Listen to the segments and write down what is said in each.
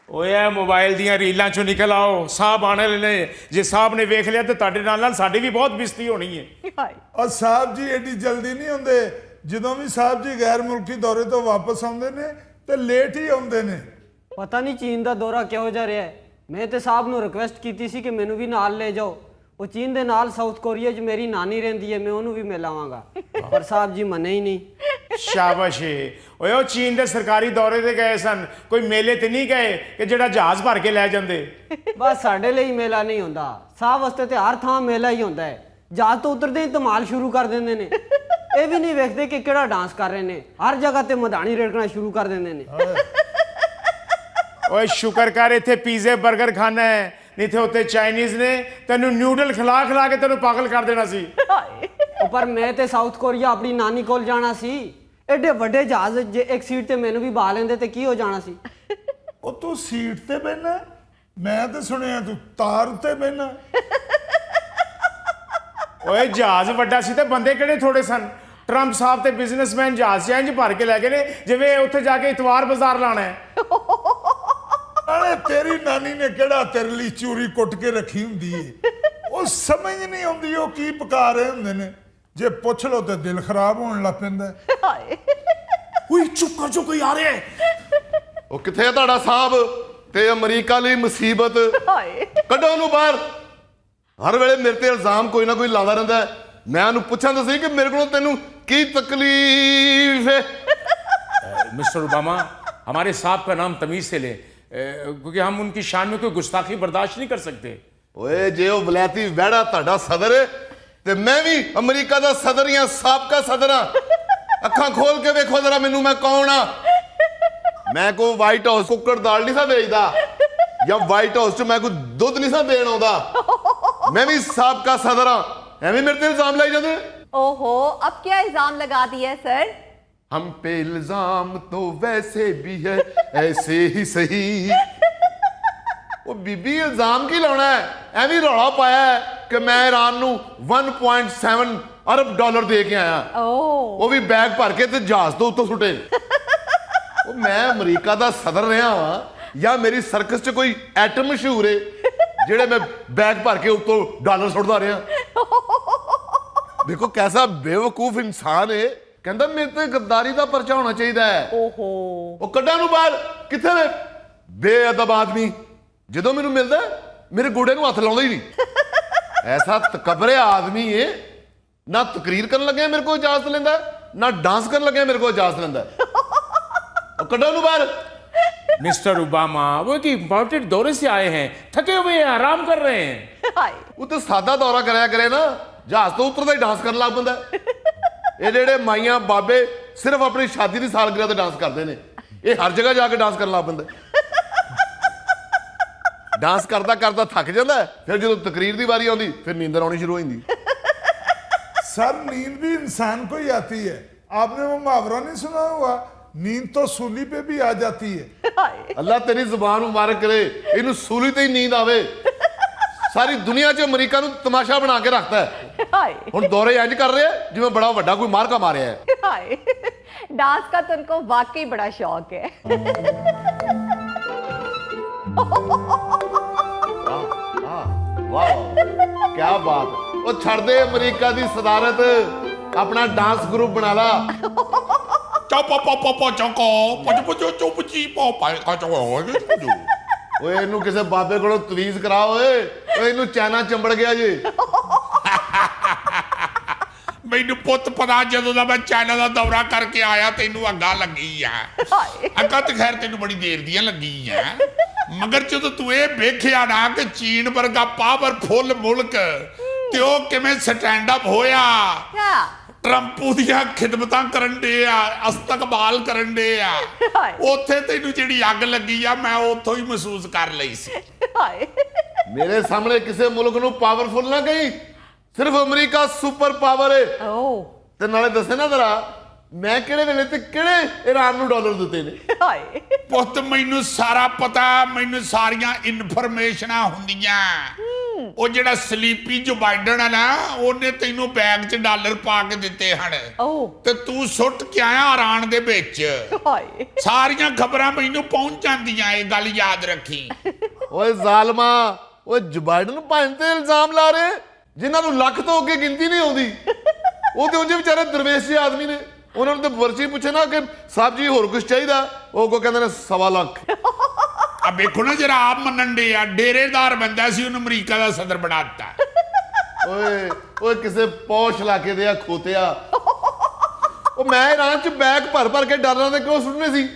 ओए मोबाइल दियां रीलों चों निकल आओ, साहब आने वाले ने। जे साहब ने वेख लिया तो तुहाडे नाल साडी भी बहुत बेइज्जती होनी है। और साहब जी एडी जल्दी नहीं होंदे, ਜਦੋਂ भी साहब जी गैर मुल्की दौरे तो वापस आउंदे ने ते लेट ही आउंदे ने। ਪਤਾ ਨਹੀਂ ਚੀਨ ਦਾ ਦੌਰਾ ਕਿਹੋ ਜਿਹਾ ਰਿਹਾ ਹੈ। ਮੈਂ ਤੇ ਸਾਹਿਬ ਨੂੰ ਰਿਕਵੈਸਟ ਕੀਤੀ ਸੀ ਕਿ ਮੈਨੂੰ ਵੀ ਨਾਲ ਲੈ ਜਾਓ। ਉਹ ਚੀਨ ਦੇ ਨਾਲ ਸਾਊਥ ਕੋਰੀਆ 'ਚ ਮੇਰੀ ਨਾਨੀ ਰਹਿੰਦੀ ਹੈ, ਮੈਂ ਉਹਨੂੰ ਵੀ ਮਿਲ ਆਵਾਂਗਾ, ਪਰ ਸਾਹਿਬ ਜੀ ਮੰਨੇ ਹੀ ਨਹੀਂ। शाबाश ओए ओ चीन दे सरकारी दौरे ते गए सन, कोई मेले ते नहीं गए कि जेड़ा जहाज भर के लै जांदे। ਬਸ ਸਾਡੇ ਲਈ ਮੇਲਾ ਨਹੀਂ ਹੁੰਦਾ, ਸਾਹਿਬ ਵਾਸਤੇ ਤੇ ਹਰ ਥਾਂ ਮੇਲਾ ਹੀ ਹੁੰਦਾ ਹੈ। ਜਹਾਜ਼ ਤੋਂ ਉਤਰਦੇ ਹੀ ਧਮਾਲ ਸ਼ੁਰੂ ਕਰ ਦਿੰਦੇ ਨੇ। ਇਹ ਵੀ ਨਹੀਂ ਵੇਖਦੇ ਕਿ ਕਿਹੜਾ ਡਾਂਸ ਕਰ ਰਹੇ ਨੇ, ਹਰ ਜਗ੍ਹਾ ਤੇ ਮਧਾਣੀ ਰੇੜਕਣਾ ਸ਼ੁਰੂ ਕਰ ਦਿੰਦੇ ਨੇ। ओए शुक्र कर इत्थे पीजे बर्गर खाना है, नहीं थे उत्ते चाइनीज ने तेनू न्यूडल खिला खिला के तेनू पागल कर देना सी। ਉਹ ਪਰ ਮੈਂ ਤੇ ਸਾਊਥ ਕੋਰੀਆ ਆਪਣੀ ਨਾਨੀ ਕੋਲ ਜਾਣਾ ਸੀ। ਐਡੇ ਵੱਡੇ ਜਹਾਜ਼ ਜੇ ਇੱਕ ਸੀਟ ਤੇ ਮੈਨੂੰ ਵੀ ਬਹਾ ਲੈਂਦੇ ਤੇ ਕੀ ਹੋ ਜਾਣਾ ਸੀ। ਉਹ ਤੂੰ ਸੀਟ ਤੇ ਬਹਿਣਾ, ਮੈਂ ਤੇ ਸੁਣਿਆ ਤੂੰ ਤਾਰ ਉੱਤੇ ਬਹਿਣਾ। ओए जहाज वड्डा सी ते बंदे किहड़े थोड़े सन। ट्रंप साहब ते बिजनेसमैन जहाज इंज भर के लै गए ने जिवें उत्थे जाके इतवार बाजार लाना है। ਨਾਲੇ ਤੇਰੀ ਨਾਨੀ ਨੇ ਕਿਹੜਾ ਤੇਰੇ ਲਈ ਚੂਰੀ ਕੁੱਟ ਕੇ ਰੱਖੀ ਹੁੰਦੀ ਏ। ਉਹ ਸਮਝ ਨਹੀਂ ਆਉਂਦੀ ਉਹ ਕੀ ਪਕਾ ਰਹੇ ਹੁੰਦੇ ਨੇ। ਜੇ ਪੁੱਛ ਲਓ ਤੇ ਦਿਲ ਖਰਾਬ ਹੋਣ ਲੱਗ ਪੈਂਦਾ। ओए चुप कर जो कोई आ रहा है। ਉਹ ਕਿੱਥੇ ਆ ਤੁਹਾਡਾ ਸਾਹਿਬ ਤੇ ਅਮਰੀਕਾ ਲਈ ਮੁਸੀਬਤ? ਕੱਢੋ ਉਹਨੂੰ ਬਾਹਰ। ਹਰ ਵੇਲੇ ਮੇਰੇ ਤੇ ਇਲਜ਼ਾਮ ਕੋਈ ਨਾ ਕੋਈ ਲਾਉਂਦਾ ਰਹਿੰਦਾ ਹੈ। ਮੈਂ ਉਹਨੂੰ ਪੁੱਛਾਂ ਤਾਂ ਸਹੀ ਕਿ ਮੇਰੇ ਕੋਲੋਂ ਤੈਨੂੰ ਕੀ ਤਕਲੀਫ ਹੈ? मिस्टर ओबामा, हमारे साहब का नाम तमीज से लें, क्योंकि हम उनकी शान में कोई गुस्ताखी बर्दाश्त नहीं कर सकते। ਓਏ ਜੇ ਉਹ ਵਲੈਤੀ ਵਹਿੜਾ ਤੁਹਾਡਾ ਸਦਰ ਹੈ ਤੇ ਮੈਂ ਵੀ ਅਮਰੀਕਾ ਦਾ ਸਦਰ ਜਾਂ ਸਾਬਕਾ ਸਦਰ ਹਾਂ। ਅੱਖਾਂ ਖੋਲ ਕੇ ਵੇਖੋ ਜ਼ਰਾ ਮੈਨੂੰ, ਮੈਂ ਕੌਣ ਆ। ਮੈਂ ਕੋਈ ਵਾਈਟ ਹਾਊਸ ਕੁੱਕੜ ਦਾਲ ਨਹੀਂ ਸਾ ਵੇਚਦਾ, ਜਾਂ ਵਾਈਟ ਹਾਊਸ 'ਚ ਮੈਂ ਕੋਈ ਦੁੱਧ ਨਹੀਂ ਸਾ ਦੇਣ ਆਉਂਦਾ। ਮੈਂ ਵੀ ਸਾਬਕਾ ਸਦਰ ਹਾਂ। ਐਵੇਂ ਮੇਰੇ ਤੇ ਇਲਜ਼ਾਮ ਲਾਈ ਜਾਂਦੇ। ओहो, अब क्या इल्जाम लगा दिया सर? हम पे इल्जाम तो वैसे भी है ऐसे ही सही। ਉਹ ਬੀਬੀ ਇਲਜ਼ਾਮ ਕੀ ਲਾਉਣਾ ਹੈ? ਐਵੇਂ ਰੌਲਾ ਪਾਇਆ ਹੈ ਕਿ ਮੈਂ ਈਰਾਨ ਨੂੰ 1.7 ਅਰਬ ਡਾਲਰ ਦੇ ਕੇ ਆਇਆ। ओह, ਉਹ ਵੀ ਬੈਗ ਭਰ ਕੇ ਤੇ ਜਹਾਜ਼ ਤੋਂ ਉੱਤੋਂ ਸੁੱਟੇ। ਉਹ ਮੈਂ ਅਮਰੀਕਾ ਦਾ ਸਦਰ ਰਿਹਾ ਵਾਂ ਜਾਂ ਮੇਰੀ ਸਰਕਸ 'ਚ ਕੋਈ ਐਟਮ ਮਸ਼ਹੂਰ ਏ ਜਿਹੜੇ ਮੈਂ ਬੈਗ ਭਰ ਕੇ ਉੱਤੋਂ ਡਾਲਰ ਸੁੱਟਦਾ ਰਿਹਾ। ਦੇਖੋ ਕੈਸਾ ਬੇਵਕੂਫ ਇਨਸਾਨ ਏ। ਕਹਿੰਦਾ ਮੇਰੇ ਤੇ ਗੱਦਾਰੀ ਦਾ ਪਰਚਾ ਹੋਣਾ ਚਾਹੀਦਾ ਹੈ। ओहो, ਉਹ ਕੱਢਾਂ ਨੂੰ ਬਾਹਰ। ਕਿੱਥੇ ਨੇ ਬੇਅਦਬ ਆਦਮੀ? ਜਦੋਂ ਮੈਨੂੰ ਮਿਲਦਾ ਮੇਰੇ ਗੋਡੇ ਨੂੰ ਹੱਥ ਲਾਉਂਦਾ ਹੀ ਨਹੀਂ। ਐਸਾ ਤਕਬਰੇ ਆਦਮੀ ਏ, ਨਾ ਤਕਰੀਰ ਕਰਨ ਲੱਗਿਆ ਮੇਰੇ ਕੋਲ ਇਜਾਜ਼ਤ ਲੈਂਦਾ, ਨਾ ਡਾਂਸ ਕਰਨ ਲੱਗਿਆ ਮੇਰੇ ਕੋਲ ਇਜਾਜ਼ਤ ਲੈਂਦਾ। ਉਹ ਕੱਢਾਂ ਨੂੰ ਬਾਹਰ। मिस्टर ओबामा, वो एक इंपॉर्टेंट दौरे से आए हैं, थके हुए हैं, आराम कर रहे हैं। हाय, ਉਹ ਤੇ ਸਾਦਾ ਦੌਰਾ ਕਰਿਆ ਕਰੇ ਨਾ, ਜਹਾਜ਼ ਤੋਂ ਉਤਰਦਾ ਹੀ ਡਾਂਸ ਕਰਨ ਲੱਗ ਪੈਂਦਾ। ਇਹ ਜਿਹੜੇ ਮਾਈਆਂ ਬਾਬੇ ਸਿਰਫ ਆਪਣੀ ਸ਼ਾਦੀ ਦੀ ਸਾਲਗਿਰਾ ਤੇ ਡਾਂਸ ਕਰਦੇ ਨੇ, ਇਹ ਹਰ ਜਗ੍ਹਾ ਜਾ ਕੇ ਡਾਂਸ ਕਰਨ ਲੱਗ ਪੈਂਦਾ। डांस करता करता थक जाता है, फिर जो तकरीर की बारी आती फिर नींदर आनी शुरू हो जाती। सर नींद भी इंसान को ही आती है। आपने वो मुहावरा नहीं सुना हुआ, नींद तो सूली पे भी आ जाती है। अल्लाह तेरी जुबान मुबारक करे, इन्हू सूली ते ही नींद आवे। सारी दुनिया च अमरीका नू तमाशा बना के रखता है। हाय, हुण दौरे इंज कर रहे हैं जिवें बड़ा वड्डा कोई मारका मारिया है। हाय, डांस का तो उनको वाकई बड़ा शौक है। वाह क्या बात है। वो छड़ दे अमरीका दी सदारत, अपना डांस ग्रुप बना ला। ओए इनू किसे बाबे कोलों तवीज करा। ओए इनू चैना चंबड़ गया जी। ਮੈਨੂੰ ਪੁੱਤ ਪਤਾ ਜਦੋਂ ਦਾ ਮੈਂ ਚਾਈਨਾ ਦਾ ਦੌਰਾ ਕਰਕੇ ਆਇਆ ਤੈਨੂੰ ਅੱਗਾ ਲੱਗੀ ਆ। ਅੱਗਾ ਤਾਂ ਖੈਰ ਤੈਨੂੰ ਬੜੀ ਦੇਰ ਦੀਆਂ ਲੱਗੀ ਆ, ਮਗਰ ਜਦੋਂ ਤੂੰ ਇਹ ਵੇਖਿਆ ਨਾ ਕਿ ਚੀਨ ਵਰਗਾ ਪਾਵਰਫੁੱਲ ਮੁਲਕ ਤੇ ਉਹ ਕਿਵੇਂ ਸਟੈਂਡ ਅਪ ਹੋਇਆ, ਟਰੰਪ ਦੀਆਂ ਖਿਦਮਤਾਂ ਕਰਨ ਦੇ ਆ, ਇਸਤਕਬਾਲ ਕਰਨ ਦੇ ਆ, ਉੱਥੇ ਤੈਨੂੰ ਜਿਹੜੀ ਅੱਗ ਲੱਗੀ ਆ ਮੈਂ ਉੱਥੋਂ ਹੀ ਮਹਿਸੂਸ ਕਰ ਲਈ ਸੀ। मेरे सामने किसी मुल्क नू पावरफुल ना कही, सिर्फ अमरीका सुपर पावर है। ओह, ते नाले दसे ना जरा मैं किहड़े वेले ते किहड़े ईरान नू डॉलर दिते ने। हाय, ਪੁੱਤ ਮੈਨੂੰ ਸਾਰਾ ਪਤਾ, ਮੈਨੂੰ ਸਾਰੀਆਂ ਇਨਫੋਰਮੇਸ਼ਨਾਂ ਹੁੰਦੀਆਂ। ਉਹ ਜਿਹੜਾ ਸਲੀਪੀ ਜੋ ਬਾਈਡਨ ਹੈ ਨਾ, ਉਹਨੇ ਤੈਨੂੰ ਬੈਗ 'ਚ ਡਾਲਰ ਪਾ ਕੇ ਦਿੱਤੇ ਹਨ ਓ ਤੇ ਤੂੰ ਸੁੱਟ ਕੇ ਆਇਆ ਇਰਾਨ ਦੇ ਵਿੱਚ। ਹਾਏ ਸਾਰੀਆਂ ਖਬਰਾਂ ਮੈਨੂੰ ਪਹੁੰਚ ਜਾਂਦੀਆਂ, ਇਹ ਗੱਲ ਯਾਦ ਰੱਖੀ। ਓਏ ਜ਼ਾਲਮਾ, ਓਏ ਬਾਈਡਨ ਭਾਂ ਤੇ ਇਲਜ਼ਾਮ ਲਾ ਰਹੇ ਜਿਨ੍ਹਾਂ ਨੂੰ ਲੱਖ ਤੋਂ ਅੱਗੇ ਗਿਣਤੀ ਨਹੀਂ ਆਉਂਦੀ। ਉਹ ਤੇ ਉਂਝ ਵਿਚਾਰੇ ਦਰਵੇਸ਼ ਜਿਹੇ ਆਦਮੀ ਨੇ, ਉਹਨਾਂ ਨੂੰ ਤੇ ਵਰਚੀ ਪੁੱਛੇ ਨਾ ਕਿ ਸਾਹਿਬ ਜੀ ਹੋਰ ਕੁਝ ਚਾਹੀਦਾ, ਉਹ ਕੋ ਕਹਿੰਦੇ ਨੇ 1.25 ਲੱਖ। ਆ ਵੇਖੋ ਨਾ ਜਰਾ ਆਪ ਮੰਨਣ ਦੇ ਆ, ਡੇਰੇਦਾਰ ਬੰਦਾ ਸੀ, ਉਹਨੂੰ ਅਮਰੀਕਾ ਦਾ ਸਦਰ ਬਣਾ ਦਿੱਤਾ। ਓਏ ਓਏ ਕਿਸੇ ਪੌਸ਼ ਇਲਾਕੇ ਦੇ ਆ ਖੋਤਿਆ। ਉਹ ਮੈਂ ਇਰਾਨ ਚ ਬੈਗ ਭਰ ਭਰ ਕੇ ਡਾਲਰਾਂ ਦੇ ਕਿਉਂ ਸੁੱਟਨੇ ਸੀ?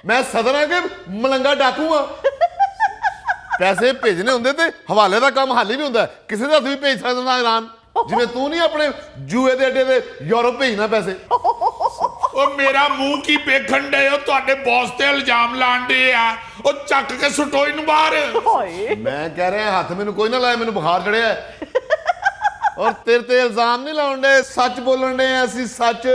ਮੈਂ ਸਦਰ ਆ ਕਿ ਮਲੰਗਾ ਡਾਕੂ ਆ? ਪੈਸੇ ਭੇਜਣੇ ਹੁੰਦੇ ਤੇ ਹਵਾਲੇ ਦਾ ਕੰਮ ਹਾਲੀ ਵੀ ਹੁੰਦਾ, ਕਿਸੇ ਦਾ ਹੱਥ ਵੀ ਭੇਜ ਸਕਦਾ ਇਰਾਨ, ਜਿਵੇਂ ਤੂੰ ਨਹੀਂ ਆਪਣੇ ਜੂਏ ਦੇ ਅੱਡੇ ਦੇ ਯੂਰਪ ਭੇਜਣਾ ਪੈਸੇ। ਉਹ ਮੇਰਾ ਮੂੰਹ ਕੀ ਵੇਖਣ ਦੇ, ਉਹ ਤੁਹਾਡੇ ਬੌਸ ਤੇ ਇਲਜ਼ਾਮ ਲਾਣ ਦੇ ਆ, ਉਹ ਚੱਕ ਕੇ ਸੁੱਟੋ ਇਹਨੂੰ ਬਾਹਰ। ਹਾਏ ਮੈਂ ਕਹਿ ਰਿਹਾ ਹੱਥ ਮੈਨੂੰ ਕੋਈ ਨਾ ਲਾਏ, ਮੈਨੂੰ ਬੁਖਾਰ ਚੜਿਆ। ਔਰ ਤੇਰੇ ਤੇ ਇਲਜ਼ਾਮ ਨਹੀਂ ਲਾਉਣ ਦੇ, ਸੱਚ ਬੋਲਣ ਦੇ ਅਸੀਂ, ਸੱਚ।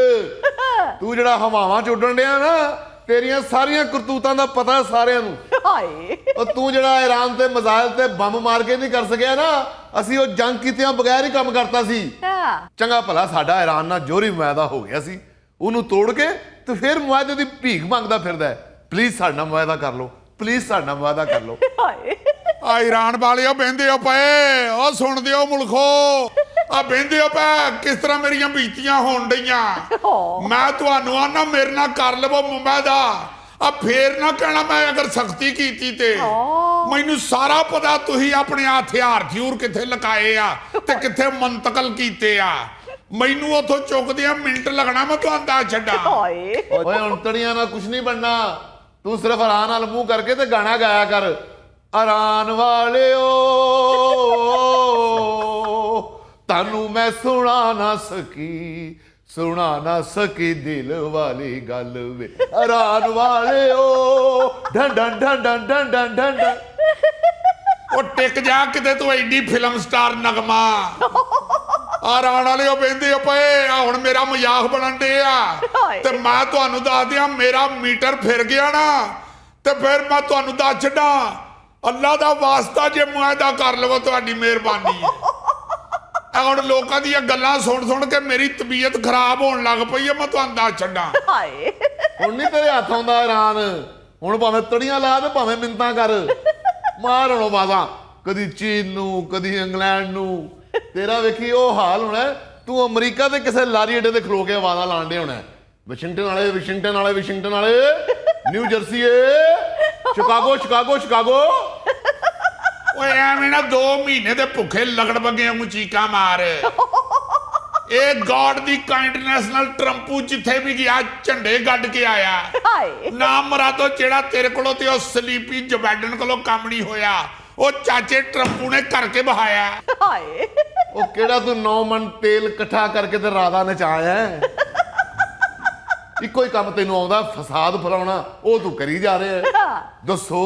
ਤੂੰ ਜਿਹੜਾ ਹਵਾਵਾਂ ਚ ਉੱਡਣ ਡਿਆ ਨਾ, ਤੇਰੀਆਂ ਸਾਰੀਆਂ ਕਰਤੂਤਾਂ ਦਾ ਪਤਾ ਸਾਰਿਆਂ ਨੂੰ। ਹਾਏ ਉਹ ਤੂੰ ਜਿਹੜਾ ਇਰਾਨ ਤੇ ਮਿਜ਼ਾਈਲ ਤੇ ਬੰਬ ਮਾਰ ਕੇ ਨਹੀਂ ਕਰ ਸਕਿਆ ਨਾ, ਅਸੀਂ ਉਹ ਜੰਗ ਕੀਤਿਆਂ ਬਗੈਰ ਹੀ ਕੰਮ ਕਰਤਾ ਸੀ। ਹਾਂ ਚੰਗਾ ਭਲਾ ਸਾਡਾ ਇਰਾਨ ਨਾਲ ਜੋਰੀ ਮੁਆਇਦਾ ਹੋ ਗਿਆ ਸੀ, ਉਹਨੂੰ ਤੋੜ ਕੇ ਤੇ ਫਿਰ ਮੁਆਇਦੇ ਦੀ ਭੀਖ ਮੰਗਦਾ ਫਿਰਦਾ ਹੈ। ਪਲੀਜ਼ ਸਾਡੇ ਨਾਲ ਮੁਆਇਦਾ ਕਰ ਲਓ, ਪਲੀਜ਼ ਸਾਡੇ ਨਾਲ ਮੁਆਇਦਾ ਕਰ ਲਓ। ਹਾਏ ਆ ਇਰਾਨ ਵਾਲਿਓ ਬਹਿੰਦੇ ਹੋ ਪਏ, ਉਹ ਸੁਣਦੇ ਹੋ ਮੁਲਖੋ, ਆ ਬਹਿੰਦੇ ਹੋ ਪਏ ਕਿਸ ਤਰ੍ਹਾਂ ਮੇਰੀਆਂ ਬੀਤੀਆਂ ਹੋਣ ਡਈਆਂ। ਮੈਂ ਤੁਹਾਨੂੰ ਆਨਾ ਮੇਰੇ ਨਾਲ ਕਰ ਲਵੋ ਮੁਆਇਦਾ, ਆ ਫੇਰ ਨਾ ਕਹਿਣਾ ਮੈਂ ਅਗਰ ਸਖਤੀ ਕੀਤੀ ਤੇ। ਮੈਨੂੰ ਸਾਰਾ ਪਤਾ ਤੁਸੀਂ ਆਪਣੇ ਹਥਿਆਰ ਥਿਊਰ ਕਿੱਥੇ ਲਗਾਏ ਆ ਤੇ ਕਿੱਥੇ ਮੁੰਤਕਲ ਕੀਤੇ ਆ। ਮੈਨੂੰ ਉੱਥੋਂ ਚੁੱਕਦਿਆਂ ਮਿੰਟ ਲੱਗਣਾ, ਮੈਂ ਤੁਹਾਨੂੰ ਦੱਸ ਛੱਡਾਂ। ਹਾਏ ਓਏ ਉਂਤੜੀਆਂ ਨਾਲ ਕੁਝ ਨਹੀਂ ਬਣਨਾ, ਤੂੰ ਸਿਰਫ ਇਰਾਨ ਨਾਲ ਮੂੰਹ ਕਰਕੇ ਤੇ ਗਾਣਾ ਗਾਇਆ ਕਰ। ਇਰਾਨ ਵਾਲਿਓ ਤੁਹਾਨੂੰ ਮੈਂ ਸੁਣਾ ਨਾ ਸਕੀ ਦਿਲ ਵਾਲੀ ਗੱਲ ਵੇ। ਇਰਾਨ ਵਾਲਿਓ ਡੰ ਡੰ ਡੰ ਡੰ ਡੰ ਡੰ ਡੰ ਡੰ। ਉਹ ਟਿਕ ਜਾ ਕਿਤੇ ਤੂੰ ਐਡੀ ਫਿਲਮ ਸਟਾਰ ਨਗਮਾ। ਆ ਰਾਣ ਵਾਲਿਓ ਬਹਿੰਦੇ ਪਏ ਆ, ਹੁਣ ਮੇਰਾ ਮਜ਼ਾਕ ਬਣਨ ਦੇ ਆ ਤੇ ਮੈਂ ਤੁਹਾਨੂੰ ਦੱਸ ਦਿਆਂ, ਮੇਰਾ ਮੀਟਰ ਫਿਰ ਗਿਆ ਨਾ ਤੇ ਫਿਰ ਮੈਂ ਤੁਹਾਨੂੰ ਦੱਸ ਛੱਡਾਂ, ਅੱਲਾ ਦਾ ਵਾਸਤਾ ਜੇ ਮੁਆਇਦਾ ਕਰ ਲਵੋ ਤੁਹਾਡੀ ਮਿਹਰਬਾਨੀ ਹੈ। ਹੁਣ ਲੋਕਾਂ ਦੀਆਂ ਗੱਲਾਂ ਸੁਣ ਕੇ ਮੇਰੀ ਤਬੀਅਤ ਖਰਾਬ ਹੋਣ ਲੱਗ ਪਈ ਹੈ, ਮੈਂ ਤੁਹਾਨੂੰ ਦੱਸ ਛੱਡਾਂ। ਹਾਏ ਹੁਣ ਨਹੀਂ ਤੇਰੇ ਹੱਥ ਆਉਂਦਾ ਇਰਾਨ, ਹੁਣ ਭਾਵੇਂ ਤੜੀਆਂ ਲਾ ਤੇ ਭਾਵੇਂ ਮਿੰਤਾਂ ਕਰ, ਮਾਰ ਹਣੋ ਬਾਜ਼ਾਂ, ਕਦੀ ਚੀਨ ਨੂੰ ਕਦੀ ਇੰਗਲੈਂਡ ਨੂੰ। ਤੇਰਾ ਵੇਖੀ ਉਹ ਹਾਲ ਹੋਣਾ, ਤੂੰ ਅਮਰੀਕਾ ਦੇ ਕਿਸੇ ਲਾਰੀ ਅੱਡੇ ਤੇ ਖਲੋ ਕੇ ਆਵਾਜ਼ਾਂ ਲਾਣ ਦੇ ਹੋਣਾ, ਵਾਸ਼ਿੰਗਟਨ ਵਾਲੇ, ਨਿਊ ਜਰਸੀ ਸ਼ਿਕਾਗੋ। ਓਏ ਐਵੇਂ ਨਾ 2 ਮਹੀਨੇ ਦੇ ਭੁੱਖੇ ਲਗੜ ਬੱਗੇ ਵਾਂਗੂ ਚੀਕਾਂ ਮਾਰ। ਇਹ ਗॉड ਦੀ ਕਾਈਂਡਨੈਸ ਨਾਲ ਟਰੰਪੂ ਜਿੱਥੇ ਵੀ ਗਿਆ ਝੰਡੇ ਗੱਡ ਕੇ ਆਇਆ। ਹਾਏ ਨਾ ਮਰਾਦੋ ਜਿਹੜਾ ਤੇਰੇ ਕੋਲੋਂ ਤੇ ਉਹ ਸਲੀਪੀ ਜੋ ਬਾਈਡਨ ਕੋਲੋਂ ਕੰਮ ਨਹੀਂ ਹੋਇਆ, ਉਹ ਚਾਚੇ ਟਰੰਪੂ ਨੇ ਕਰਕੇ ਬਹਾਇਆ। ਹਾਏ ਉਹ ਕਿਹੜਾ ਤੂੰ 9 ਮਣ ਤੇਲ ਇਕੱਠਾ ਕਰਕੇ ਤੇ ਰਾਧਾ ਨਚਾਇਆ ਹੈ? ਇੱਕੋ ਹੀ ਕੰਮ ਤੈਨੂੰ ਆਉਂਦਾ, ਫਸਾਦ ਫੈਲਾਉਣਾ, ਉਹ ਤੂੰ ਕਰੀ ਜਾ ਰਿਹਾ ਹੈ। ਦੱਸੋ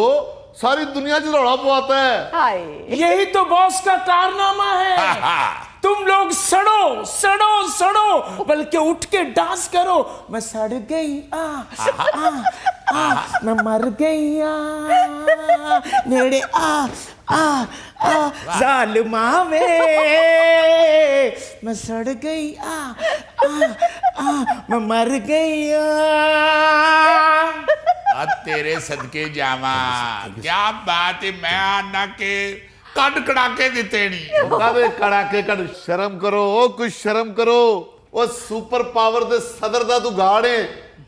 सारी दुनिया च रौला पवाता है। हाय यही तो बॉस का कारनामा है। तुम लोग सड़ो सड़ो सड़ो, बल्कि उठ के डांस करो। मैं सड़ गई मैं मर गई नेड़े जालिमा वे मैं सड़ गई मैं मर गई आ तेरे सदके जावा, क्या बात है। मैं आना के कड़ कड़ाके दिते नहीं। कादे कड़ाके कड़, शर्म करो, कुछ शर्म करो। वो सुपर पावर दे सदर दा तू गाड़ है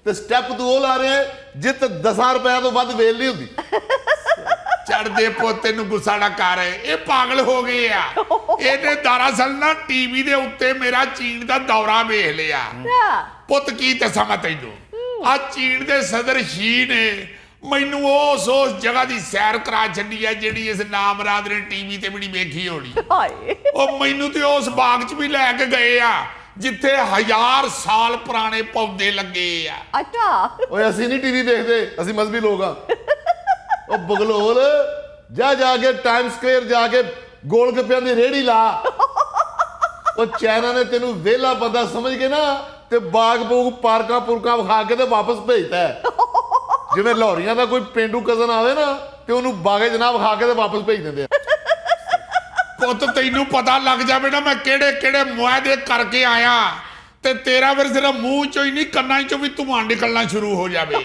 ते स्टेप तू ला रहे है जित 10 रुपए तो वध वेल नहीं हुंदी। चढ़दे पोते नु गुस्सा ना कर, ये पागल हो गए आ। ਇਹਨੇ दरअसल ना टीवी दे उत्ते मेरा चीन दा दौरा वेख लिया। पुत की दसां मैं तैनूं, आ चीन दे सदर शी ने मैनू उस जगह की सैर करा छड्डी है जिहड़ी इस नामराद ने टीवी ते भी नहीं वेखी होनी। ओ मैनू ते उस बाग च भी लैके गए आ जिथे 1000 साल पुराने पौधे लगे आ। अच्छा ओए ਅਸੀਂ ਨਹੀਂ ਟੀਵੀ ਦੇਖਦੇ, ਅਸੀਂ ਮਜ਼ਬੀ ਲੋਕ ਆ। ਉਹ ਬਗਲੋਲ ਜਾ ਕੇ ਟਾਈਮ ਸਕੁਅਰ ਜਾ ਕੇ ਗੋਲ ਗੱਪਿਆਂ ਦੀ ਰੇੜੀ ਲਾ। ਉਹ ਚਾਈਨਾ ਨੇ ਤੈਨੂੰ ਵਿਹਲਾ ਬੰਦਾ ਸਮਝ ਕੇ ਨਾ ਤੇ ਬਾਗ ਬੂਗ ਪਾਰਕਾਂ ਪੁਰਕਾਂ ਵਿਖਾ ਕੇ ਤੇ ਵਾਪਸ ਭੇਜਦਾ ਹੈ। ਜਿਵੇਂ ਲਾਹੌਰੀਆਂ ਦਾ ਕੋਈ ਪਿੰਡੂ ਕਜ਼ਨ ਆਵੇ ਨਾ ਤੇ ਉਹਨੂੰ ਬਾਗੇ ਜਨਾਬ ਵਿਖਾ ਕੇ ਤੇ ਵਾਪਸ ਭੇਜ ਦਿੰਦੇ ਆ। ਪੁੱਤ ਤੈਨੂੰ ਪਤਾ ਲੱਗ ਜਾਵੇ ਨਾ ਮੈਂ ਕਿਹੜੇ ਕਿਹੜੇ ਮੁਆਇਦੇ ਕਰਕੇ ਆਇਆ ਤੇ ਤੇਰਾ ਫਿਰ ਸਿਰਫ ਮੂੰਹ ਚੋਂ ਹੀ ਨਹੀਂ ਕੰਨਾਂ ਚੋਂ ਵੀ ਧੂੰਆਂ ਨਿਕਲਣਾ ਸ਼ੁਰੂ ਹੋ ਜਾਵੇ।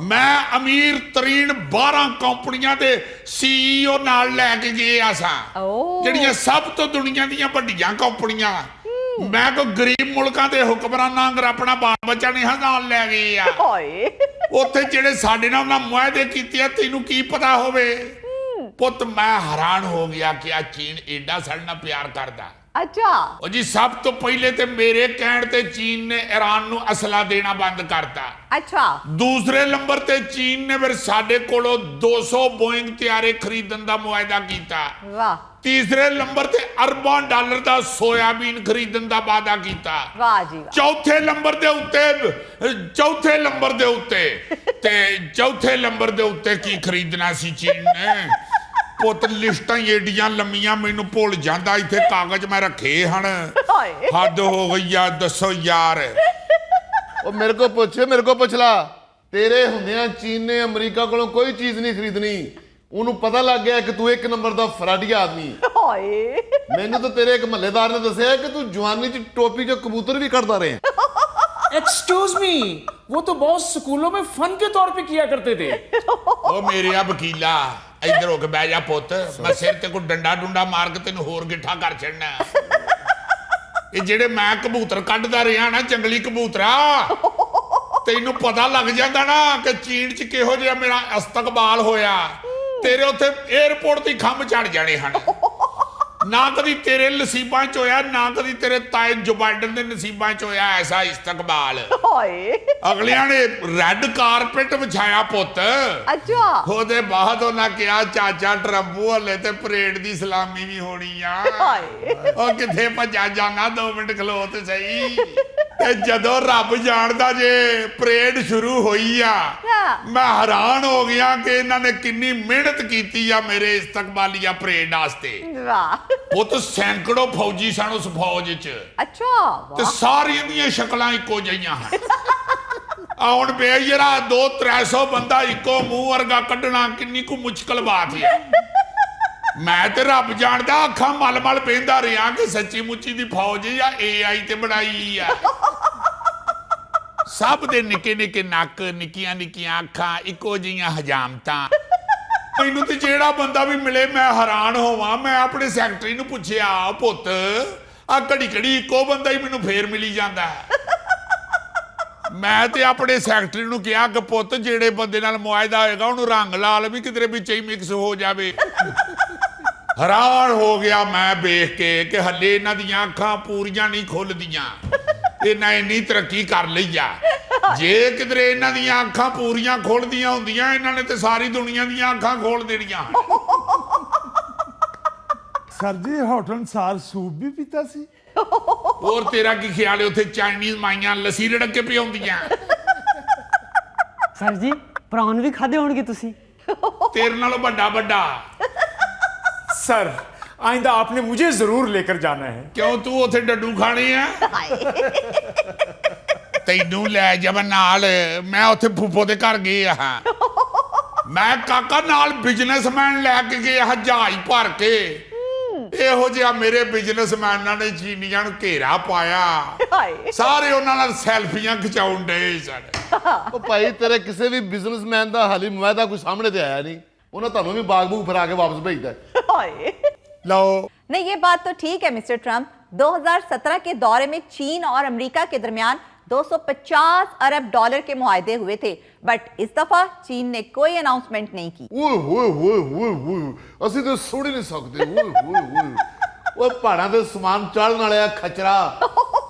ਮੈਂ ਅਮੀਰ ਤਰੀਨ 12 ਕੰਪਨੀਆਂ ਦੇ CEO ਨਾਲ ਲੈ ਕੇ ਗਏ ਆ ਸਾਂ, ਜਿਹੜੀਆਂ ਸਭ ਤੋਂ ਦੁਨੀਆ ਦੀਆਂ ਵੱਡੀਆਂ ਕੰਪਨੀਆਂ। ਮੈਂ ਕੋ ਗਰੀਬ ਮੁਲਕਾਂ ਦੇ ਹੁਕਮਰਾਨਾਂ ਅੰਦਰ ਆਪਣਾ ਬਾਲ ਬੱਚਾ ਨਹੀਂ ਨਾਲ ਲੈ ਗਏ ਆ। ਉੱਥੇ ਜਿਹੜੇ ਸਾਡੇ ਨਾਲ ਉਹਨਾਂ ਮੁਆਇਦੇ ਕੀਤੇ ਆ, ਤੈਨੂੰ ਕੀ ਪਤਾ ਹੋਵੇ ਪੁੱਤ। ਮੈਂ ਹੈਰਾਨ ਹੋ ਗਿਆ ਕਿ ਆ ਚੀਨ ਏਡਾ ਸਾਡੇ ਨਾਲ ਪਿਆਰ ਕਰਦਾ। अच्छा ਉਹ ਜੀ ਸਭ ਤੋਂ ਪਹਿਲੇ ਤੇ ਮੇਰੇ ਕਹਿਣ ਤੇ ਚੀਨ ਨੇ ਈਰਾਨ ਨੂੰ ਅਸਲਾ ਦੇਣਾ ਬੰਦ ਕਰਤਾ। अच्छा ਦੂਸਰੇ ਨੰਬਰ ਤੇ ਚੀਨ ਨੇ ਫਿਰ ਸਾਡੇ ਕੋਲੋਂ 200 ਬੋਇੰਗ ਤਿਆਰੇ ਖਰੀਦਣ ਦਾ ਮੁਆਇਦਾ ਕੀਤਾ। वाह ਤੀਸਰੇ ਨੰਬਰ ਤੇ ਅਰਬਾਂ ਡਾਲਰ ਦਾ ਸੋਇਆਬੀਨ ਖਰੀਦਣ ਦਾ ਵਾਅਦਾ ਕੀਤਾ। वाह जी वाह। ਚੌਥੇ ਨੰਬਰ ਦੇ ਉੱਤੇ ਕੀ ਖਰੀਦਣਾ ਸੀ ਚੀਨ ਨੇ ਪੁੱਤ। ਲਿਸਟਾਂ ਏਡੀਆਂ ਲੰਮੀਆਂ ਮੈਨੂੰ ਭੁੱਲ ਜਾਂਦਾ, ਇੱਥੇ ਕਾਗਜ਼ ਮੈਂ ਰੱਖੇ ਹਨ। ਹੱਦ ਹੋ ਗਈ ਆ, ਦੱਸੋ ਯਾਰ। ਉਹ ਮੇਰੇ ਕੋ ਪੁੱਛ ਲਾ। ਤੇਰੇ ਹੁੰਦਿਆਂ ਚੀਨ ਨੇ ਅਮਰੀਕਾ ਕੋਲੋਂ ਕੋਈ ਚੀਜ਼ ਨਹੀਂ ਖਰੀਦਣੀ। ਉਹਨੂੰ ਪਤਾ ਲੱਗ ਗਿਆ ਕਿ ਤੂੰ ਇੱਕ ਨੰਬਰ ਦਾ ਫਰਾਡੀ ਆਦਮੀ। ਮੈਨੂੰ ਤਾਂ ਤੇਰੇ ਇੱਕ ਮਹੱਲੇਦਾਰ ਨੇ ਦੱਸਿਆ ਕਿ ਤੂੰ ਜਵਾਨੀ 'ਚ ਟੋਪੀ 'ਚੋਂ ਕਬੂਤਰ ਵੀ ਕੱਢਦਾ ਰਿਹਾ। एक्सक्यूज मी, वो तो बहुत स्कूलों में फन के तौर पे किया करते थे। ਉਹ ਮੇਰੇ ਆ ਵਕੀਲਾ, ਇੱਧਰ ਹੋ ਕੇ ਬਹਿ ਜਾ ਪੁੱਤ। ਮੈਂ ਸਿਰ ਤੇ ਕੋਈ ਡੰਡਾ ਡੁੰਡਾ ਮਾਰ ਕੇ ਤੈਨੂੰ ਹੋਰ ਗਿੱਠਾ ਕਰ ਛੱਡਣਾ। ਇਹ ਜਿਹੜੇ ਮੈਂ ਕਬੂਤਰ ਕੱਢਦਾ ਰਿਹਾ ਨਾ, ਜੰਗਲੀ ਕਬੂਤਰਾ, ਤੈਨੂੰ ਪਤਾ ਲੱਗ ਜਾਂਦਾ ਨਾ ਕਿ ਚੀਨ 'ਚ ਕਿਹੋ ਜਿਹਾ ਮੇਰਾ ਇਸਤਕਬਾਲ ਹੋਇਆ। ਤੇਰੇ ਉੱਥੇ 에ਅਰਪੋਰਟ ਤੇ ਖੰਭ ਚੜ ਜਾਣੇ ਹਨ। ਨਾ ਕਦੀ ਤੇਰੇ ਨਸੀਬਾਂ 'ਚ ਹੋਇਆ, ਨਾ ਕਦੀ ਤੇਰੇ ਤਾਏ ਜੋ ਬਾਈਡਨ ਦੇ ਨਸੀਬਾਂ 'ਚ ਹੋਇਆ ਐਸਾ ਇਸਤਕਬਾਲ। ਅਗਲਿਆਂ ਨੇ ਰੈੱਡ ਕਾਰਪੇਟ ਵਿਛਾਇਆ ਪੁੱਤ। अच्छा ਉਹਦੇ ਬਾਅਦ ਉਹਨਾਂ ਕਿਹਾ ਚਾਚਾ ਟਰੰਪੂ ਹਲੇ ਤੇ ਪਰੇਡ ਦੀ ਸਲਾਮੀ ਵੀ ਹੋਣੀ ਆ। ਉਹ ਕਿੱਥੇ ਭੱਜਾ ਜਾਣਾ, 2 ਮਿੰਟ ਖਲੋ ਤੇ ਸਹੀ। ਤੇ ਜਦੋਂ ਰੱਬ ਜਾਣਦਾ ਜੇ ਪਰੇਡ ਸ਼ੁਰੂ ਹੋਈ ਆ, ਮੈਂ ਹੈਰਾਨ ਹੋ ਗਿਆ ਕਿ ਇਹਨਾਂ ਨੇ ਕਿੰਨੀ ਮਿਹਨਤ ਕੀਤੀ ਆ ਮੇਰੇ ਇਸਤਕਬਾਲੀਆ ਪਰੇਡ ਵਾਸਤੇ। वाह ਉਹ ਤਾਂ ਸੈਂਕੜੋ ਫੌਜੀ ਸਨ ਉਸ ਫੌਜ 'ਚ अच्छा ਤੇ वाह। ਸਾਰੀਆਂ ਦੀਆਂ ਸ਼ਕਲਾਂ ਇੱਕੋ ਜਿਹੀਆਂ ਹਨ। ਹੁਣ ਬੇਯਰਾ 200-300 ਬੰਦਾ ਇੱਕੋ ਮੂੰਹ ਵਰਗਾ ਕੱਢਣਾ ਕਿੰਨੀ ਕੁ ਮੁਸ਼ਕਲ ਬਾਤ ਹੈ। ਮੈਂ ਤੇ ਰੱਬ ਜਾਣਦਾ ਅੱਖਾਂ ਮਲ-ਮਲ ਪੈਂਦਾ ਰਿਹਾ ਕਿ ਸੱਚੀ ਮੁੱਚੀ ਦੀ ਫੌਜ ਜਾਂ AI ਤੇ ਬਣਾਈ ਆ। ਸਭ ਦੇ ਨਿੱਕੇ ਨਿੱਕੇ ਨੱਕ, ਨਿੱਕੀਆਂ ਨਿੱਕੀਆਂ ਅੱਖਾਂ, ਇੱਕੋ ਜਿਹੀਆਂ ਹਜਾਮਤਾਂ। ਮੈਨੂੰ ਤੇ ਜਿਹੜਾ ਬੰਦਾ ਵੀ ਮਿਲੇ ਮੈਂ ਹੈਰਾਨ ਹੋਵਾਂ। ਮੈਂ ਆਪਣੇ ਸੈਕਟਰੀ ਨੂੰ ਪੁੱਛਿਆ, ਪੁੱਤ ਆ ਘੜੀ ਘੜੀ ਇੱਕੋ ਬੰਦਾ ਹੀ ਮੈਨੂੰ ਫੇਰ ਮਿਲੀ ਜਾਂਦਾ। ਮੈਂ ਤੇ ਆਪਣੇ ਸੈਕਟਰੀ ਨੂੰ ਕਿਹਾ ਕਿ ਪੁੱਤ ਜਿਹੜੇ ਬੰਦੇ ਨਾਲ ਮੁਆਇਦਾ ਹੋਏਗਾ ਉਹਨੂੰ ਰੰਗ ਲਾਲ ਵੀ ਕਿਧਰੇ ਵਿੱਚ ਹੀ ਮਿਕਸ ਹੋ ਜਾਵੇ। ਹੈਰਾਨ ਹੋ ਗਿਆ ਮੈਂ ਵੇਖ ਕੇ ਕਿ ਹੱਲੇ ਇਹਨਾਂ ਦੀਆਂ ਅੱਖਾਂ ਪੂਰੀਆਂ ਨਹੀਂ ਖੁੱਲਦੀਆਂ। ਇਹਨਾਂ ਇੰਨੀ ਤਰੱਕੀ ਕਰ ਲਈ ਆ। ਜੇ ਕਿਧਰੇ ਇਹਨਾਂ ਦੀਆਂ ਅੱਖਾਂ ਪੂਰੀਆਂ ਖੋਲਦੀਆਂ ਹੁੰਦੀਆਂ, ਇਹਨਾਂ ਨੇ ਤੇ ਸਾਰੀ ਦੁਨੀਆ ਦੀਆਂ ਅੱਖਾਂ ਖੋਲ ਦੇਣੀਆਂ। ਸਰ ਜੀ ਹੋਟਲ ਅਨੁਸਾਰ ਸੂਪ ਵੀ ਪੀਤਾ ਸੀ। ਹੋਰ ਤੇਰਾ ਕੀ ਖਿਆਲ ਹੈ ਉੱਥੇ ਚਾਈਨੀਜ਼ ਮਾਈਆਂ ਲੱਸੀ ਰੜਕ ਕੇ ਪਿਆਉਂਦੀਆਂ? ਸਰ ਜੀ ਪ੍ਰਾਨ ਵੀ ਖਾਦੇ ਹੋਣਗੇ ਤੁਸੀਂ। ਤੇਰੇ ਨਾਲੋਂ ਵੱਡਾ ਵੱਡਾ। सर आइंदा आपने मुझे जरूर लेकर जाना है। ਕਿਉਂ ਤੂੰ ਉੱਥੇ ਡੱਡੂ ਖਾਣੇ ਆ? ਤੈਨੂੰ ਲੈ ਜਾਵਾਂ ਨਾਲ। ਮੈਂ ਉੱਥੇ ਫੁੱਫੋ ਦੇ ਘਰ ਗਏ ਆ। ਮੈਂ ਕਾਕਾ ਨਾਲ ਬਿਜ਼ਨਸਮੈਨ ਲੈ ਕੇ ਗਿਆ ਜਹਾਜ਼ ਭਰ ਕੇ। ਇਹੋ ਜਿਹਾ ਮੇਰੇ ਬਿਜ਼ਨਸਮੈਨਾਂ ਨੇ ਚੀਨੀਆਂ ਨੂੰ ਘੇਰਾ ਪਾਇਆ। ਸਾਰੇ ਉਹਨਾਂ ਨਾਲ ਸੈਲਫੀਆਂ ਖਿਚਾਉਣ ਡਏ ਸਨ। ਉਹ ਭਾਈ ਤੇਰੇ ਕਿਸੇ ਵੀ ਬਿਜ਼ਨਸਮੈਨ ਦਾ ਹਾਲੀ ਮੁਆਇਦਾ ਕੋਈ ਸਾਹਮਣੇ ਤੇ ਆਇਆ ਨਹੀਂ। ਉਹਨਾਂ ਤੁਹਾਨੂੰ ਵੀ ਬਾਗ ਬੂਗ ਫਰਾ ਕੇ ਵਾਪਸ ਭੇਜਦਾ। ਲਓ नहीं ये बात तो ठीक है मिस्टर ट्रंप। 2017 के दौरे में चीन और अमेरिका के दरमियान 250 अरब डॉलर के मुआहदे हुए थे, बट इस दफा चीन ने कोई अनाउंसमेंट नहीं की। ਓਏ ਹੋਏ ਹੋਏ ਹੋਏ ਹੋਏ, ਅਸੀਂ ਤਾਂ ਸੁਣ ਹੀ ਨਹੀਂ ਸਕਦੇ। ਓਏ ਹੋਏ ਹੋਏ, ਉਹ ਪਹਾੜਾਂ ਤੇ ਸਮਾਨ ਚਾੜਨ ਵਾਲਿਆ ਖਚਰਾ।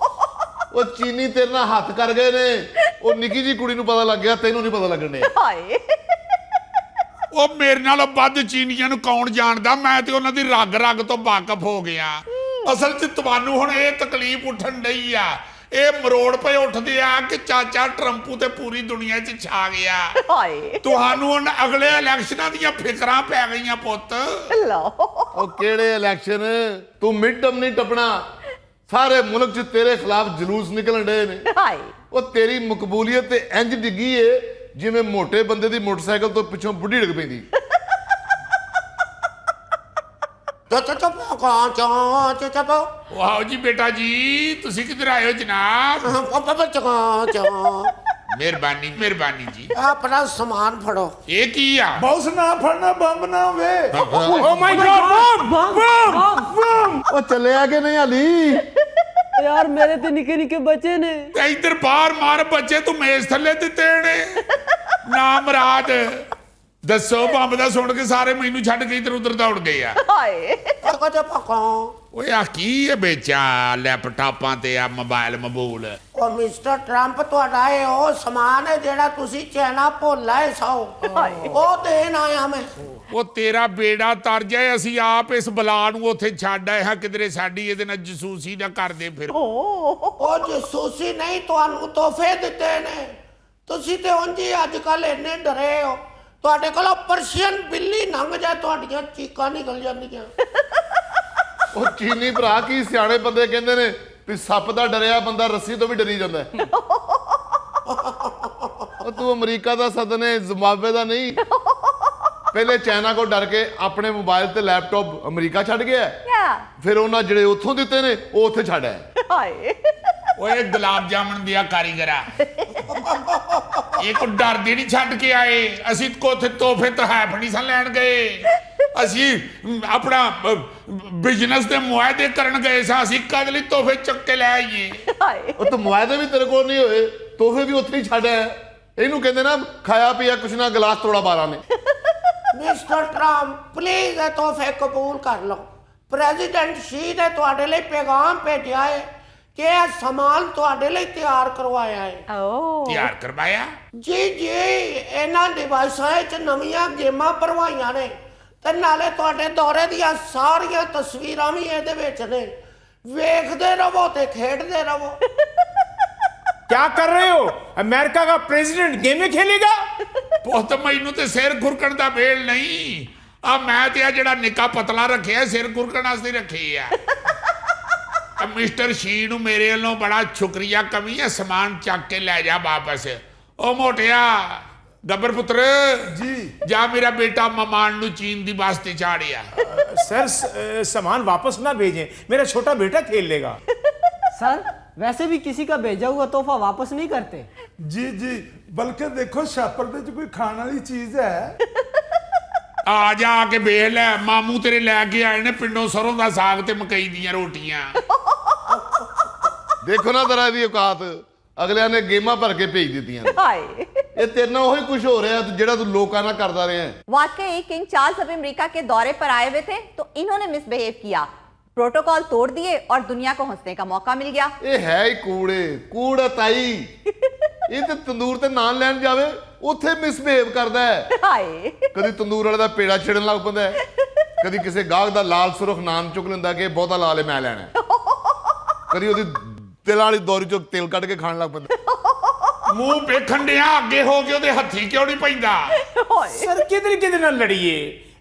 ਉਹ ਚੀਨੀ ਤੇਰੇ ਨਾਲ ਹੱਥ ਕਰ ਗਏ ਨੇ। ਉਹ ਨਿੱਕੀ ਜੀ ਕੁੜੀ ਨੂੰ ਪਤਾ ਲੱਗ ਗਿਆ, ਤੈਨੂੰ ਨਹੀਂ ਪਤਾ ਲੱਗਣ ਡਿਆ। हाय ਉਹ ਮੇਰੇ ਨਾਲੋਂ ਵੱਧ ਚੀਨੀਆਂ ਨੂੰ ਕੌਣ ਜਾਣਦਾ? ਮੈਂ ਤੇ ਉਹਨਾਂ ਦੀ ਰਗ ਰਗ ਤੋਂ ਵਾਕਿਫ ਹੋ ਗਿਆ। ਅਸਲ 'ਚ ਤੁਹਾਨੂੰ ਹੁਣ ਇਹ ਤਕਲੀਫ ਉੱਠਣ ਡਈ ਆ, ਇਹ ਮਰੋੜ ਪਏ ਉੱਠਦੇ ਆ ਕਿ ਚਾਚਾ ਟਰੰਪੂ ਤੇ ਪੂਰੀ ਦੁਨੀਆ 'ਚ ਛਾ ਗਿਆ। हाय ਤੁਹਾਨੂੰ ਹੁਣ ਅਗਲੇ ਇਲੈਕਸ਼ਨਾਂ ਦੀਆਂ ਫਿਕਰਾਂ ਪੈ ਗਈਆਂ ਪੁੱਤ। लो ਉਹ ਕਿਹੜੇ ਇਲੈਕਸ਼ਨ? ਤੂੰ ਮਿਡ ਟਰਮ ਨਹੀਂ ਟੱਪਣਾ। ਸਾਰੇ ਮੁਲਕ 'ਚ ਤੇਰੇ ਖਿਲਾਫ ਜਲੂਸ ਨਿਕਲਣ ਡਏ ਨੇ। हाय ਉਹ ਤੇਰੀ ਮਕਬੂਲੀਅਤ ਤੇ ਇੰਜ ਡਿੱਗੀ ਏ ਜਿਵੇਂ ਮੋਟੇ ਬੰਦੇ ਦੀ ਮੋਟਰਸਾਈਕਲ ਤੋਂ ਪਿੱਛੋਂ ਬੁੱਢੀ ਡਿੱਗ ਪੈਂਦੀ। ਵਾਓ ਜੀ ਬੇਟਾ ਜੀ, ਤੁਸੀਂ ਕਿੱਧਰ ਆਏ ਹੋ ਜਨਾਬ? ਮਿਹਰਬਾਨੀ ਜੀ। ਆਪਣਾ ਸਮਾਨ ਫੜੋ। ਇਹ ਕੀ ਆ? ਬਾਉਸ ਨਾ ਫੜਨਾ, ਬੰਬ ਨਾ ਹੋਵੇ। ਓ ਮਾਈ ਗॉड ਬਮ ਉਹ ਚੱਲਿਆ ਕਿ ਨਹੀਂ ਹਾਲੀ? ਯਾਰ ਮੇਰੇ ਤੇ ਨਿੱਕੇ ਨਿੱਕੇ ਬੱਚੇ ਨੇ। ਤੇ ਇੱਧਰ ਬਾਹਰ ਮਾਰ ਬੱਚੇ, ਤੂੰ ਮੇਜ਼ ਥੱਲੇ ਦਿੱਤੇ ਨੇ। ਨਾ ਮਰਾਦ ਦੱਸੋ, ਬੰਬ ਦਾ ਸੁਣ ਕੇ ਸਾਰੇ ਮੈਨੂੰ ਛੱਡ ਕੇ ਇੱਧਰ ਉੱਧਰ ਦੌੜ ਗਏ ਆ। ਹਾਏ ਓਏ ਆ ਕੀ ਹੈ ਵੇਚਾ ਲੈਪਟਾਪਾਂ ਤੇ ਆ ਮੋਬਾਈਲ ਮਬੂਲ? ਉਹ ਮਿਸਟਰ ਟਰੰਪ, ਤੁਹਾਡਾ ਇਹ ਉਹ ਸਮਾਨ ਹੈ ਜਿਹੜਾ ਤੁਸੀਂ ਚਾਈਨਾ ਭੁੱਲ ਆਏ ਸੋ, ਉਹ ਦੇਣ ਆਇਆ ਮੈਂ। ਉਹ ਤੇਰਾ ਬੇੜਾ ਤਰ ਜਾਏ, ਅਸੀਂ ਆਪ ਇਸ ਬਲਾ ਨੂੰ ਉੱਥੇ ਛੱਡ ਆਏ ਹਾਂ ਕਿਧਰੇ, ਸਾਡੀ ਇਹਦੇ ਨਾਲ ਜਸੂਸੀ ਨਾ ਕਰਦੇ ਫਿਰ। ਉਹ ਜਸੂਸੀ ਨਹੀਂ, ਤੁਹਾਨੂੰ ਤੋਹਫੇ ਦਿੱਤੇ ਨੇ। ਤੁਸੀਂ ਤੇ ਉਂਝ ਹੀ ਅੱਜ ਕੱਲ ਇੰਨੇ ਡਰੇ ਹੋ, ਤੁਹਾਡੇ ਕੋਲੋਂ ਪਰਸ਼ੀਅਨ ਬਿੱਲੀ ਲੰਘ ਜਾਏ ਤੁਹਾਡੀਆਂ ਚੀਕਾਂ ਨਿਕਲ ਜਾਂਦੀਆਂ। ਉਹ ਚੀਨੀ ਭਰਾ, ਕੀ ਸਿਆਣੇ ਬੰਦੇ ਕਹਿੰਦੇ ਨੇ ਵੀ ਸੱਪ ਦਾ ਡਰਿਆ ਬੰਦਾ ਰੱਸੀ ਤੋਂ ਵੀ ਡਰੀ ਜਾਂਦਾ ਹੈ। ਉਹ ਤੂੰ ਅਮਰੀਕਾ ਦਾ ਸਦਨੇ, ਜ਼ਿੰਬਾਬਵੇ ਦਾ ਨਹੀਂ। ਪਹਿਲੇ ਚਾਈਨਾ ਕੋ ਡਰ ਕੇ ਆਪਣੇ ਮੋਬਾਈਲ ਤੇ ਲੈਪਟਾਪ ਅਮਰੀਕਾ ਛੱਡ ਗਿਆ, ਫਿਰ ਉਹਨਾਂ ਜਿਹੜੇ ਉੱਥੋਂ ਦਿੱਤੇ ਨੇ ਉਹ ਉੱਥੇ ਛੱਡ ਆਏ। ਹਾਏ ਓਏ ਗੁਲਾਬ ਜਾਮਣ ਦਿਆ ਕਾਰੀਗਰਾ, ਇਹ ਕੋ ਡਰਦੇ ਨਹੀਂ ਛੱਡ ਕੇ ਆਏ। ਅਸੀਂ ਕੋ ਉੱਥੇ ਤੋਹਫੇ ਤਹਾਫ ਨਹੀਂ ਸਨ ਲੈਣ ਗਏ, ਅਸੀਂ ਆਪਣਾ ਬਿਜ਼ਨਸ ਦੇ ਮੁਆਇਦੇ ਕਰਨ ਗਏ ਸਾਂ। ਅਸੀਂ ਕਦ ਲਈ ਤੋਹਫੇ ਚੱਕ ਕੇ ਲੈ ਆਈਏ? ਹਾਏ ਉਹ ਤਾਂ ਮੁਆਇਦੇ ਵੀ ਤੇਰੇ ਕੋਲ ਨਹੀਂ ਹੋਏ, ਤੋਹਫੇ ਵੀ ਉੱਥੇ ਹੀ ਛੱਡ ਆਇਆ। ਇਹਨੂੰ ਕਹਿੰਦੇ ਨਾ ਖਾਇਆ ਪੀਆ ਕੁਛ ਨਾ, ਗਲਾਸ ਤੋੜਾ 12 ਨੇ। ਮਿਸਟਰ ਟਰੰਪ, ਪਲੀਜ਼ ਇਹ ਤੋਹਫੇ ਕਬੂਲ ਕਰ ਲਓ। ਪ੍ਰੈਜ਼ੀਡੈਂਟ ਸ਼ੀ ਨੇ ਤੁਹਾਡੇ ਲਈ ਪੈਗਾਮ ਭੇਜਿਆ ਹੈ ਕਿ ਇਹ ਸਮਾਨ ਤੁਹਾਡੇ ਲਈ ਤਿਆਰ ਕਰਵਾਇਆ ਹੈ। ਓ ਤਿਆਰ ਕਰਵਾਇਆ? ਜੀ ਜੀ, ਇਹਨਾਂ ਡਿਵਾਈਸਾਂ 'ਚ ਨਵੀਆਂ ਗੇਮਾਂ ਭਰਵਾਈਆਂ ਨੇ ਤੇ ਨਾਲੇ ਤੁਹਾਡੇ ਦੌਰੇ ਦੀਆਂ ਸਾਰੀਆਂ ਤਸਵੀਰਾਂ ਵੀ ਇਹਦੇ ਵਿੱਚ ਨੇ। ਵੇਖਦੇ ਰਹੋ ਤੇ ਖੇਡਦੇ ਰਹੋ। क्या कर रहे हो? अमेरिका का प्रेसिडेंट गेम में खेलेगा? ਪੁੱਤ ਮੈਨੂੰ ਤੇ ਸਿਰ ਖੁਰਕਣ ਦਾ ਵੇਲ ਨਹੀਂ ਆ। ਮੈਂ ਤੇ ਆ ਜਿਹੜਾ ਨਿੱਕਾ ਪਤਲਾ ਰੱਖਿਆ ਸਿਰ ਖੁਰਕਣ ਵਾਸਤੇ ਰੱਖੇ ਆ। ਮਿਸਟਰ ਸ਼ੀ ਨੂੰ ਮੇਰੇ ਵੱਲੋਂ ਬੜਾ ਸ਼ੁਕਰੀਆ, ਕਮੀ ਹੈ ਸਮਾਨ ਚੱਕ ਕੇ ਲੈ ਜਾ ਵਾਪਸ। ਉਹ ਮੋਟਿਆ ਗੱਬਰ ਪੁੱਤਰ ਜੀ। ਜਾ ਮੇਰਾ ਬੇਟਾ ਮਮਾਨ ਨੂੰ ਚੀਨ ਦੀ ਬੱਸ ਤੇ ਚਾੜਿਆ। सर सामान वापस ना भेजें, मेरा छोटा बेटा खेल लेगा। सर वैसे भी किसी का भेजा हुआ तोहफा वापस नहीं करते। ਜੀ ਜੀ, ਬਲਕਿ ਦੇਖੋ ਛਾਪਰ ਦੇ ਚ ਕੋਈ ਖਾਣ ਵਾਲੀ ਚੀਜ਼ ਹੈ। ਆ ਜਾ ਕੇ ਵੇਖ ਲੈ, ਮਾਮੂ ਤੇਰੇ ਲੈ ਕੇ ਆਏ ਨੇ ਪਿੰਡੋਂ ਸਰੋਂ ਦਾ ਸਾਗ ਤੇ ਮਕਈ ਦੀਆਂ ਰੋਟੀਆਂ। ਦੇਖੋ ਨਾ ਤੇਰਾ ਇਹਦੀ ਔਕਾਤ, ਅਗਲਿਆਂ ਨੇ ਗੇਮਾਂ ਭਰ ਕੇ ਭੇਜ ਦਿੱਤੀਆਂ ਨੇ। हाय ਇਹ ਤੇਰੇ ਨਾਲ ਉਹੀ ਕੁਝ ਹੋ ਰਿਹਾ ਜਿਹੜਾ ਤੂੰ ਲੋਕਾਂ ਨਾਲ ਕਰਦਾ ਰਿਹਾ ਹੈ। वाकई किंग चार्ल्स अभी अमेरिका के दौरे पर आए हुए थे तो इन्होंने मिसबिहेव किया, प्रोटोकॉल तोड़ दिए और दुनिया को हंसने का मौका मिल गया। ਇਹ ਹੈ ਹੀ ਕੂੜ ਤਾਈ। ਇਹ ਤੇ ਤੰਦੂਰ ਤੇ ਨਾਨ ਲੈਣ ਜਾਵੇ ਉੱਥੇ ਮਿਸਬਿਹੇਵ ਕਰਦਾ ਹੈ। हाय ਕਦੀ ਤੰਦੂਰ ਵਾਲੇ ਦਾ ਪੇੜਾ ਛਿੜਨ ਲੱਗ ਪੈਂਦਾ ਹੈ, ਕਦੀ ਕਿਸੇ ਗਾਹਕ ਦਾ ਲਾਲ ਸੁਰਖ ਨਾਨ ਚੁੱਕ ਲੈਂਦਾ ਕਿ ਬਹੁਤਾ ਲਾਲ ਹੈ ਮੈਂ ਲੈਣਾ ਹੈ। ਕਦੀ ਉਹਦੀ ਤਿਲ ਵਾਲੀ ਦੋਰੀ ਚੋਂ ਤੇਲ ਕੱਢ ਕੇ ਖਾਣ ਲੱਗ ਪੈਂਦਾ। ਮੂੰਹ ਵੇਖਣ ਡਿਆ ਅੱਗੇ ਹੋ ਕੇ ਉਹਦੇ ਹੱਥੀ ਕਿਉਂ ਨਹੀਂ ਪੈਂਦਾ? सर ਕਿਹਦੇ ਨਾਲ ਲੜੀਏ?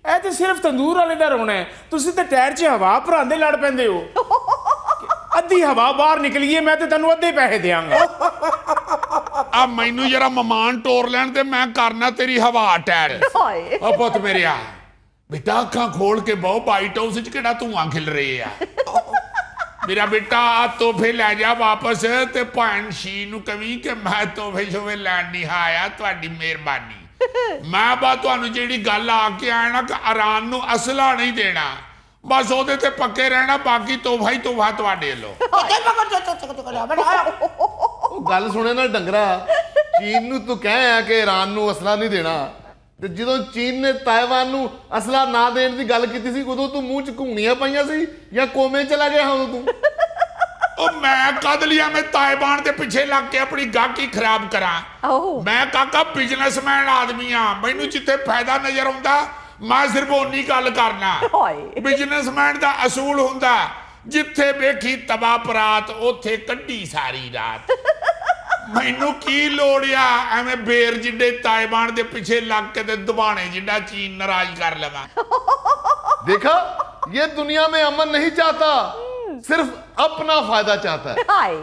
ਇਹ ਤੇ ਸਿਰਫ ਤੰਦੂਰ ਵਾਲੇ ਦਾ ਰੋਣਾ ਹੈ। ਤੁਸੀਂ ਤਾਂ ਟਾਇਰ 'ਚ ਹਵਾ ਭਰਾਉਂਦੇ ਲੜ ਪੈਂਦੇ ਹੋ। ਅੱਧੀ ਹਵਾ ਬਾਹਰ ਨਿਕਲੀਏ ਮੈਂ ਤੇ ਤੈਨੂੰ ਅੱਧੇ ਪੈਸੇ ਦਿਆਂਗਾ। ਆ ਮੈਨੂੰ ਜਰਾ ਮਮਾਨ ਟੋਰ ਲੈਣ ਤੇ ਮੈਂ ਕਰਨਾ ਤੇਰੀ ਹਵਾ ਟੈਰ। हाय ਆ ਪੁੱਤ ਮੇਰਿਆ, ਬੇਟਾ ਅੱਖਾਂ ਖੋਲ ਕੇ ਬਹੁ ਵਾਈਟ ਹਾਊਸ 'ਚ ਕਿਹੜਾ ਧੂਆਂ ਖਿਲ ਰਹੇ ਆ। ਮੇਰਾ ਬੇਟਾ ਆ ਤੋਹਫੇ ਲੈ ਜਾ ਵਾਪਸ ਤੇ ਭੈਣ ਸ਼ੀ ਨੂੰ ਕਵੀ ਕਿ ਮੈਂ ਤੋਹਫੇ ਸ਼ੋਵੇ ਲੈਣ ਨਹੀਂ ਆਇਆ, ਤੁਹਾਡੀ ਮਿਹਰਬਾਨੀ। ਮੈਂ ਬਾ ਤੁਹਾਨੂੰ ਜਿਹੜੀ ਗੱਲ ਆ ਕੇ ਆਇਆ ਨਾ ਕਿ ਇਰਾਨ ਨੂੰ ਅਸਲਾ ਨਹੀਂ ਦੇਣਾ, ਬਸ ਉਹਦੇ ਤੇ ਪੱਕੇ ਰਹਿਣਾ, ਬਾਕੀ ਤੋਹਫਾ ਹੀ ਤੋਹਫਾ ਤੁਹਾਡੇ ਵੱਲੋਂ। ਉਹ ਗੱਲ ਸੁਣੇ ਨਾ ਡੰਗਰਾ, ਚੀਨ ਨੂੰ ਤੂੰ ਕਹਿ ਆ ਕਿ ਈਰਾਨ ਨੂੰ ਅਸਲਾ ਨਹੀਂ ਦੇਣਾ, ਤੇ ਜਦੋਂ ਚੀਨ ਨੇ ਤਾਇਵਾਨ ਨੂੰ ਅਸਲਾ ਨਾ ਦੇਣ ਦੀ ਗੱਲ ਕੀਤੀ ਸੀ ਉਦੋਂ ਤੂੰ ਮੂੰਹ 'ਚ ਘੁੰਗਣੀਆਂ ਪਾਈਆਂ ਸੀ ਜਾਂ ਕੋਮੇ ਚਲਾ ਗਿਆ ਹਾਂ ਉਦੋਂ ਤੂੰ? ਉਹ ਮੈਂ ਕਦ ਲਿਆ ਮੈਂ ਤਾਇਵਾਨ ਦੇ ਪਿੱਛੇ ਲੱਗ ਕੇ ਆਪਣੀ ਗਾਹਕੀ ਖਰਾਬ ਕਰਾਂ? ओह ਮੈਂ ਕਾਕਾ ਬਿਜ਼ਨਸਮੈਨ ਆਦਮੀ ਆ, ਮੈਨੂੰ ਜਿੱਥੇ ਫਾਇਦਾ ਨਜ਼ਰ ਆਉਂਦਾ ਮੈਂ ਸਿਰਫ ਓਨੀ ਗੱਲ ਕਰਨਾ। ਹਾਏ ਬਿਜ਼ਨਸਮੈਨ ਦਾ ਅਸੂਲ ਹੁੰਦਾ ਜਿੱਥੇ ਵੇਖੀ ਤਬਾਹ ਪਰਾਤ ਉੱਥੇ ਕੱਢੀ ਸਾਰੀ ਰਾਤ। ਮੈਨੂੰ ਕੀ ਲੋੜ ਆ ਐਵੇਂ ਬੇਰ ਜਿੱਡੇ ਤਾਇਵਾਨ ਦੇ ਪਿੱਛੇ ਲੱਗ ਕੇ ਤੇ ਦਬਾਣੇ ਜਿੱਡਾ ਚੀਨ ਨਾਰਾਜ਼ ਕਰ ਲਵਾਂ। देखा, ये दुनिया में अमन नहीं चाहता, सिर्फ अपना फायदा चाहता है। हाय